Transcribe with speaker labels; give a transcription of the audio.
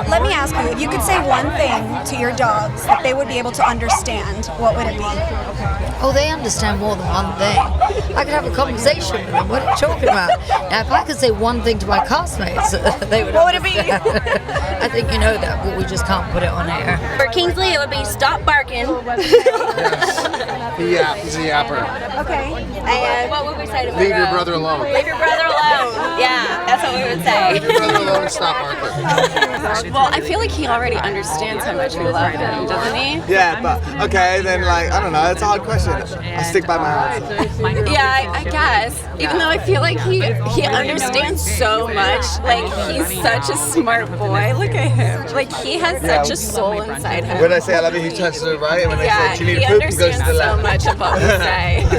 Speaker 1: Let me ask you, if you could say one thing to your dogs that they would be able to understand, what would it be?
Speaker 2: Oh, they understand more than one thing. I could have a conversation with them. What are you talking about? Now, if I could say one thing to my classmates, they would.
Speaker 1: What would it be?
Speaker 2: I think you know that, but we just can't put it on air.
Speaker 3: For Kingsley, it would be stop barking.
Speaker 4: He's a yapper.
Speaker 1: Okay.
Speaker 3: And what would we say to
Speaker 4: Leave your brother alone.
Speaker 3: Leave your brother alone. Yeah, that's what we would say.
Speaker 4: Leave your brother alone and stop barking.
Speaker 5: Well, I feel like he already understands how much we love him, doesn't he?
Speaker 6: Yeah, but okay, then like, I don't know, it's a hard question. I stick by my answer.
Speaker 5: Yeah, I guess. Even though I feel like he understands so much. Like, he's such a smart boy. Look at him. Like, he has such a soul inside him.
Speaker 6: When I say I love you, he turns to the right, and when I say, do you need a poop, he goes to the
Speaker 5: understands
Speaker 6: left.
Speaker 5: so much of what we say.